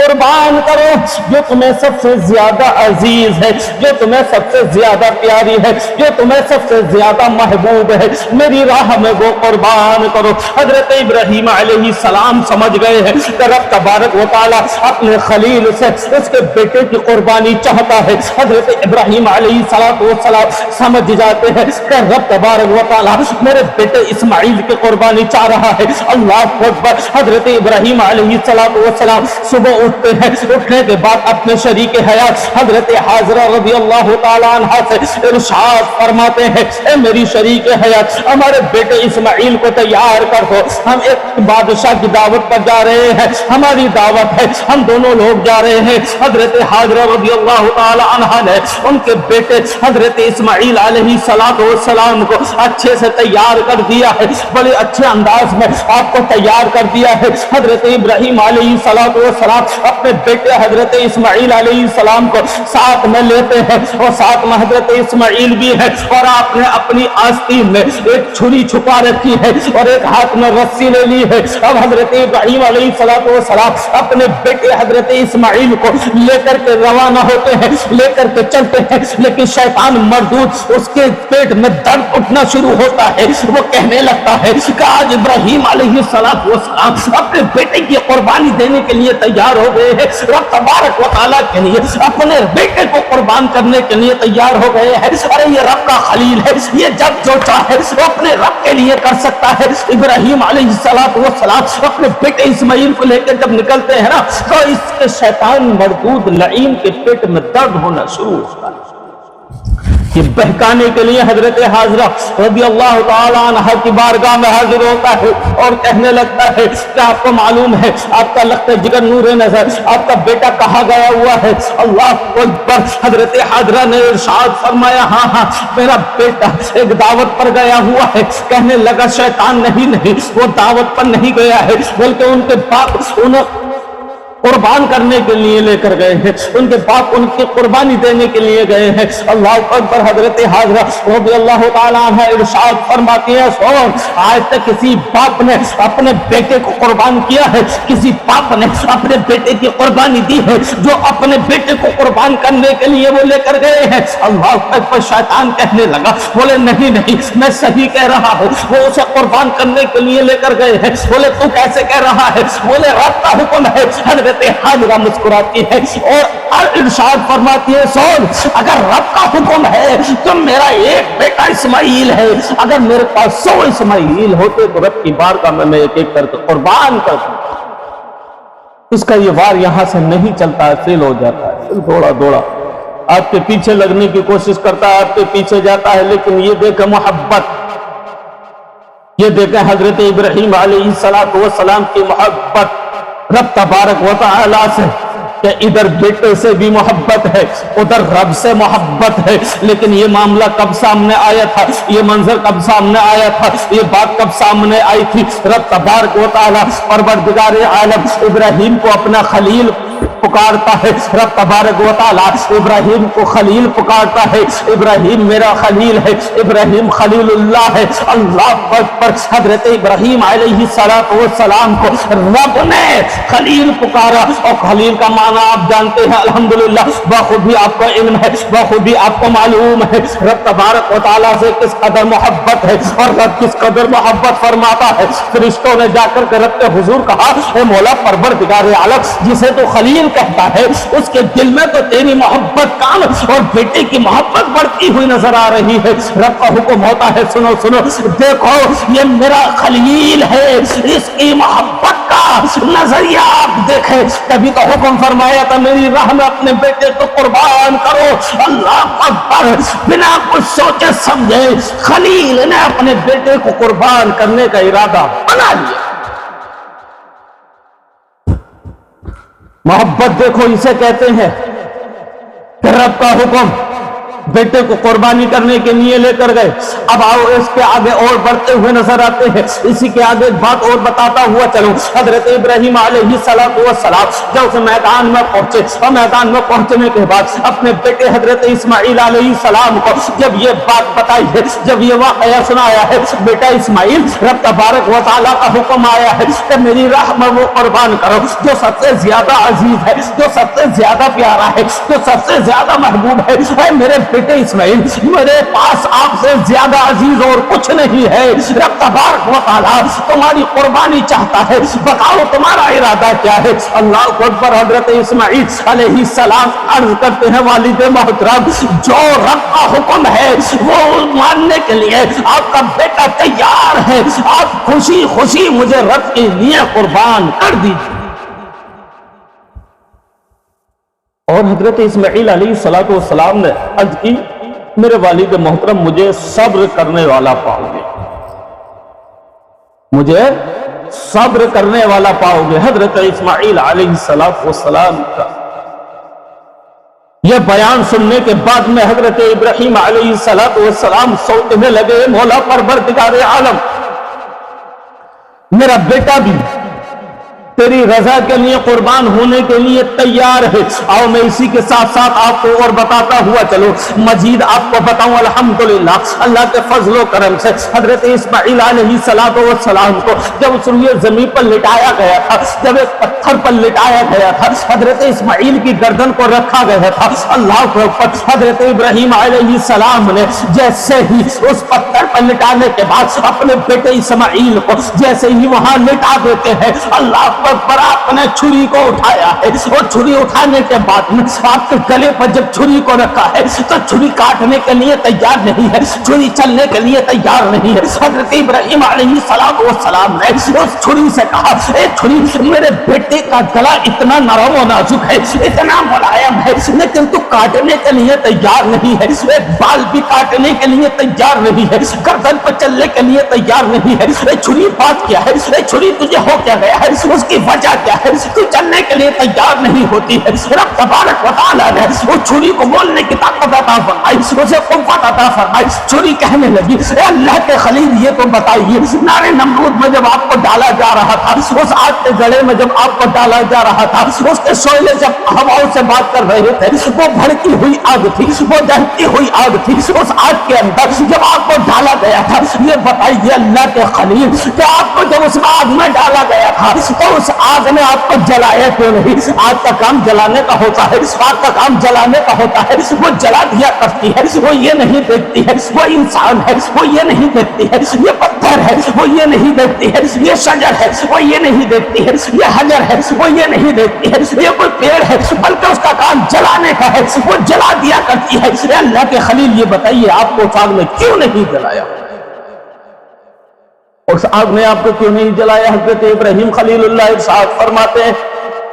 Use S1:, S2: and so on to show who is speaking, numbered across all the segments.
S1: قربان کرو جو تمہیں سب سے زیادہ عزیز ہے، جو تمہیں سب سے زیادہ پیاری ہے، جو تمہیں سب سے زیادہ محبوب ہے، میری راہ میں وہ قربان کرو۔ حضرت ابراہیم علیہ السلام سمجھ گئے ہیں کہ رب تبارک و تعالیٰ اپنے خلیل سے اس کے بیٹے کی قربانی چاہتا ہے۔ حضرت ابراہیم علیہ السلام سمجھ جاتے ہیں کہ رب تبارک و تعالیٰ میرے بیٹے اسماعیل کی قربانی چاہ رہا ہے۔ اللہ اکبر۔ حضرت ابراہیم علیہ السلام صبح اٹھتے ہیں، اٹھنے کے بعد اپنے شریک حیات حضرت حاضرہ رضی اللہ تعالیٰ عنہ سے ارشاد فرماتے ہیں، اے میری شریک حیات، ہمارے بیٹے اسماعیل کو تیار کر دو، ہم ایک بادشاہ کی دعوت پر جا رہے ہیں، ہماری دعوت ہے، ہم دونوں لوگ جا رہے ہیں۔ حضرت حاضرہ رضی اللہ تعالی عنہا نے ان کے بیٹے حضرت اسماعیل علیہ السلام کو اچھے سے تیار کر دیا ہے، بڑے اچھے انداز میں آپ کو تیار کر دیا ہے۔ حضرت ابراہیم علیہ السلام اپنے بیٹے حضرت اسماعیل علیہ السلام کو ساتھ میں لیتے ہیں اور ساتھ میں حضرت اسماعیل بھی ہے، اور آپ نے اپنی آستین میں ایک چھری چھپا رکھی ہے اور ایک ہاتھ میں رسی لے لی ہے۔ اب حضرت ابراہیم علیہ السلام اپنے بیٹے حضرت اسماعیل کو لے کر کے روانہ ہوتے ہیں، لے کر کے چلتے ہیں، لیکن شیطان مردود اس کے پیٹ میں درد اٹھنا شروع ہوتا ہے۔ وہ کہنے لگتا ہے کہ آج ابراہیم علیہ السلام اپنے بیٹے کی قربانی دینے کے لیے تیار ہو گئے ہیں، رب تبارک و تعالیٰ کے لیے اپنے بیٹے کو قربان کرنے کے لیے تیار ہو گئے ہیں۔ ارے یہ رب کا خلیل ہے، یہ جب جو چاہے وہ اپنے رب کے لیے کر سکتا ہے۔ ابراہیم علیہ السلام اپنے بیٹے اسماعیل کو لے کے جب نکلتے ہیں نا، تو اس کے شیطان مردود لعین کے پیٹ میں درد ہونا شروع ہوتا ہے۔ یہ بہکانے کے لیے حضرت حاضرہ رضی اللہ تعالی عنہ کی بارگاہ میں حاضر ہوتا ہے اور کہنے لگتا ہے کہ آپ کو معلوم ہے، آپ کا لخت جگر نور نظر، آپ کا بیٹا کہاں گیا ہوا ہے؟ اللہ اکبر۔ حضرت حاضرہ نے ارشاد فرمایا، ہاں میرا بیٹا ایک دعوت پر گیا ہوا ہے۔ کہنے لگا شیطان نہیں، وہ دعوت پر نہیں گیا ہے، بلکہ ان کے باپ انہیں قربان کرنے کے لیے لے کر گئے ہیں، ان کے باپ ان کی قربانی دینے کے لیے گئے ہیں۔ اللہ اکبر۔ حضرت حاضرہ رضی اللہ تعالیٰ عنہ ارشاد فرماتی ہے، سن، آج تک کسی باپ نے اپنے بیٹے کو قربان کیا ہے؟ کسی باپ نے اپنے بیٹے کی قربانی دی ہے جو اپنے بیٹے کو قربان کرنے کے لیے وہ لے کر گئے ہیں؟ اللہ اکبر۔ شیطان کہنے لگا، بولے نہیں میں صحیح کہہ رہا ہوں، وہ اسے قربان کرنے کے لیے لے کر گئے ہیں۔ بولے تو کیسے کہہ رہا ہے؟ بولے رب کا حکم ہے۔ حضرت حاضرہ مسکراتی ہے اور ارشاد فرماتی ہے، سن، اگر رب کا حکم ہے تو میرا ایک بیٹا اسماعیل ہے، اگر میرے پاس 100 اسماعیل ہوتے تو رب کی بارگاہ میں ایک ایک کر کے قربان کر دوں۔ اس کا یہ وار یہاں سے نہیں چلتا ہے، فیل ہو جاتا ہے، دوڑا آپ کے پیچھے لگنے کی کوشش کرتا ہے، آپ کے پیچھے جاتا ہے، لیکن یہ دیکھیں محبت، یہ دیکھیں حضرت ابراہیم علیہ السلام کی محبت رب تبارک و تعالی سے، کہ ادھر بیٹے سے بھی محبت ہے، ادھر رب سے محبت ہے۔ لیکن یہ معاملہ کب سامنے آیا تھا؟ یہ منظر کب سامنے آیا تھا؟ یہ بات کب سامنے آئی تھی؟ رب تبارک و تعالی پروردگار عالم ابراہیم کو اپنا خلیل پکارتا ہے، رب تبارک و تعالی ابراہیم کو خلیل پکارتا ہے۔ ابراہیم میرا خلیل ہے، ابراہیم خلیل اللہ ہے۔ اللہ اکبر۔ حضرت ابراہیم علیہ السلام کو رب نے خلیل پکارا، اور خلیل کا معنی آپ جانتے ہیں الحمدللہ، بخوبی آپ کو علم ہے، بخوبی آپ کو معلوم ہے رب تبارک و تعالی سے کس قدر محبت ہے اور رب کس قدر محبت فرماتا ہے۔ فرشتوں نے جا کر کے رب کے حضور کہا، اے مولا پروردگار عالم، جسے تو خلیل کہتا ہے اس کے دل میں تو تیری محبت کام اور بیٹے کی محبت بڑھتی ہوئی نظر آ رہی ہے۔ رب کا حکم ہوتا ہے، سنو دیکھو یہ میرا خلیل ہے، اس کی محبت کا نظریہ آپ دیکھیں۔ کبھی تو حکم فرمایا تھا میری راہ میں اپنے بیٹے کو قربان کرو۔ اللہ اکبر۔ بنا کچھ سوچے سمجھے خلیل نے اپنے بیٹے کو قربان کرنے کا ارادہ بنا لیا۔ محبت دیکھو اسے کہتے ہیں کہ رب کا حکم بیٹے کو قربانی کرنے کے لیے لے کر گئے. اب آؤ اس کے آگے اور بڑھتے ہوئے نظر آتے ہیں. اسی کے آگے ایک بات اور بتاتا ہوا چلوں. حضرت ابراہیم علیہ السلام جب اس میدان میں پہنچے اور میدان میں پہنچنے کے بعد اپنے بیٹے حضرت اسماعیل علیہ السلام کو جب یہ بات بتائی ہے, جب یہ واقعہ سنایا ہے, بیٹا اسماعیل رب تبارک و تعالیٰ کا حکم آیا ہے کہ میری راہ میں وہ قربان کرو جو سب سے زیادہ عزیز ہے, جو سب سے زیادہ پیارا ہے, جو سب سے زیادہ محبوب ہے. اے میرے بیٹے اسماعیل, میرے پاس آپ سے زیادہ عزیز اور کچھ نہیں ہے. رب تبارک و تعالیٰ تمہاری قربانی چاہتا ہے, بتاؤ تمہارا ارادہ کیا ہے. اللہ اکبر. حضرت اسماعیل علیہ السلام عرض کرتے ہیں والد محترم, جو رب کا حکم ہے وہ ماننے کے لیے آپ کا بیٹا تیار ہے, آپ خوشی خوشی مجھے رب کے لیے قربان کر دیجیے. اور حضرت اسماعیل علیہ السلام نے عرض کی, میرے والد محترم مجھے صبر کرنے والا پاؤ گے, مجھے صبر کرنے والا پاؤ گے. حضرت اسماعیل علیہ السلام کا یہ بیان سننے کے بعد میں حضرت ابراہیم علیہ السلام سوچنے لگے, مولا پروردگار عالم, میرا بیٹا بھی تیری رضا کے لیے قربان ہونے کے لیے تیار ہے. آؤ میں اسی کے ساتھ ساتھ آپ کو اور بتاتا ہوا چلو, مزید آپ کو بتاؤں. الحمدللہ اللہ کے فضل و کرم سے حضرت اسماعیل علیہ السلام کو جب اس روئے زمین پر لٹایا گیا تھا, جب ایک پتھر پر لٹایا گیا تھا, حضرت اسماعیل کی گردن کو رکھا گیا تھا. اللہ کے اوپر حضرت ابراہیم علیہ السلام نے جیسے ہی اس پتھر پر لٹانے کے بعد اپنے بیٹے اسماعیل کو جیسے ہی وہاں لٹا دیتے ہیں, اللہ پر آپ نے چھری کو اٹھایا ہے, اور چھری اٹھانے کے بعد آپ کے گلے پر جب چھری کو رکھا ہے تو چھری کاٹنے کے لیے تیار نہیں ہے, چھری چلنے کے لیے تیار نہیں ہے. حضرت ابراہیم علیہ السلام نے اس چھری سے کہا, اے چھری, میرے بیٹے کا گلا اتنا نرم و نازک ہے, اتنا ملائم ہے, لیکن تو کاٹنے کے لیے تیار نہیں ہے, ایک بال بھی کاٹنے کے لیے تیار نہیں ہے, گردن پر چلنے کے لیے تیار نہیں ہے. اے چھری بات کیا ہے, اے چھری تجھے ہو کیا گیا ہے, اس کی وجہ کیا ہے, تو چلنے کے لیے تیار نہیں ہوتی ہے. رب تبارک و تعالیٰ نے اس چھری کو بولنے کی طاقت عطا فرمائی, اسے قوت عطا فرمائی. چھری کہنے لگی, اے اللہ کے خلیل یہ تو بتائیے, نارے نمرود میں جب آپ کو ڈالا جا رہا تھا, اس آگ کے گڑھے میں جب آپ کو ڈالا جا رہا تھا, اس کے شعلے جب ہواؤں سے بات کر رہے تھے, وہ بھڑکی ہوئی آگ تھی, وہ جلتی ہوئی آگ تھی. اس آگ کے اندر جب آپ کو ڈالا گیا تھا, یہ بتائیے اللہ کے خلیل کہ آپ کو جب اس آگ میں ڈالا گیا تھا تو اس آگ نے آپ کو جلایا کیوں نہیں؟ آگ کا کام جلانے کا ہوتا ہے, آگ کا کام جلانے کا ہوتا ہے, وہ جلا دیا کرتی ہے, وہ یہ نہیں دیکھتی ہے وہ انسان ہے, وہ یہ نہیں دیکھتی ہے یہ پتھر ہے, وہ یہ نہیں دیکھتی ہے یہ شجر ہے, وہ یہ نہیں دیکھتی ہے یہ حجر ہے, وہ یہ نہیں دیکھتی ہے یہ کوئی پیڑ ہے, بلکہ اس کا کام جلانے کا ہے, وہ جلا دیا کرتی ہے. اے اللہ کے خلیل یہ بتائیے آپ کو آگ نے کیوں نہیں جلایا, اس آگ نے آپ کو کیوں نہیں جلایا؟ حضرت ابراہیم خلیل اللہ ارشاد فرماتے ہیں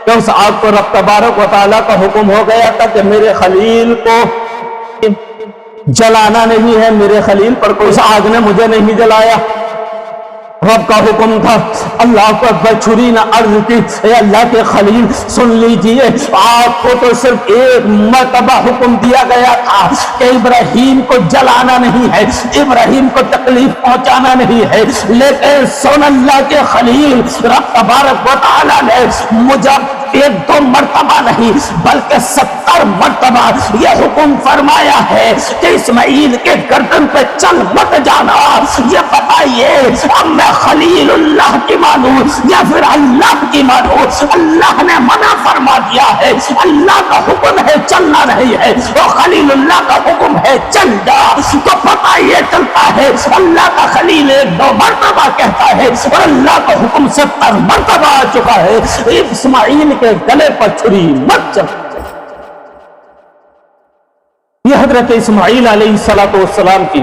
S1: کہ اس آگ کو رب تبارک و تعالیٰ کا حکم ہو گیا تھا کہ میرے خلیل کو جلانا نہیں ہے, میرے خلیل پر کوئی, اس آگ نے مجھے نہیں جلایا, رب کا حکم تھا. اللہ کو اکبر. چھری نے عرض کی, اے اللہ کے خلیل سن لیجئے, آپ کو تو صرف ایک مرتبہ حکم دیا گیا تھا کہ ابراہیم کو جلانا نہیں ہے, ابراہیم کو تکلیف پہنچانا نہیں ہے, لیکن سن اللہ کے خلیل, رب تبارک و تعالیٰ نے مجھے ایک دو مرتبہ نہیں بلکہ 70 مرتبہ یہ حکم فرمایا ہے کہ اسماعیل کے گردن پہ چل مت جانا. یہ بتائیے اب میں خلیل اللہ کی مانوں یا پھر اللہ کی مانوں؟ اللہ نے منع فرما دیا ہے, اللہ کا حکم ہے چلنا نہیں ہے, اور خلیل اللہ کا حکم ہے چل جا, تو پتہ یہ چلتا ہے اللہ کا خلیل ایک دو مرتبہ کہتا ہے اور اللہ کا حکم 70 مرتبہ آ چکا ہے. اسماعیل کے گلے پر چھری مت چل. یہ حضرت اسماعیل علیہ السلام کی